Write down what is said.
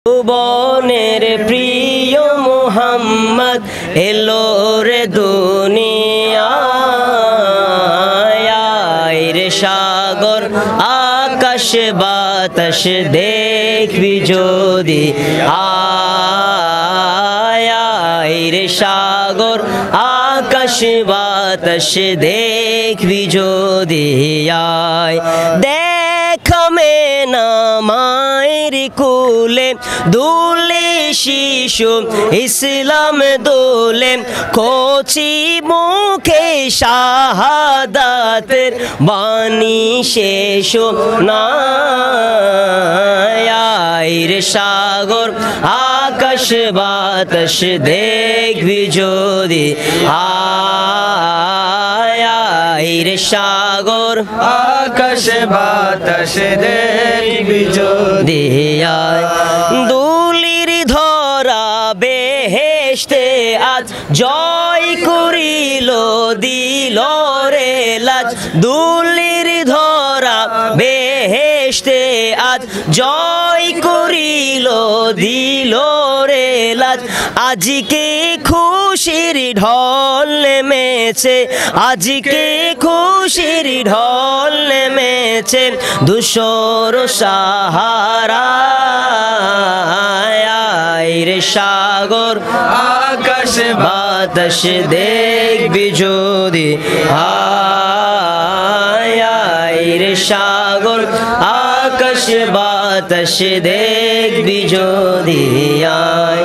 ভুবনের প্রিয় মুহাম্মদ এলো রে দুনিয়ায় রে সাগর আকাশ বাতাস দেখবি যদি আয় রে সাগর আকাশ বাতাস দেখবি যদি আয় দেখামে না মায়ের কুলে দুলে শিশু ইসলাম দোলে কচি মুখে শাহাদাতের বাণী শেষ নায়ের সাগর আকাশ বাতাস দেখবি যদি আয়ের সাগর আকাশ বাতাস দেখবি যদি আয় দুলির ধরা বেহেশতে আজ জয় করিল দিল রে লাজ দুলির ধরা বেহেশতে আজ জয় করিল দিল রে লাজ আজকে খুশির ঢল নেমেছে আজকে খুশির ঢল নেমেছে দুশোর সাহারা রে সাগর আকাশ বাতাস দেখবি যদি রে সাগর আকাশ বাতাস দেখবি যদি আয়।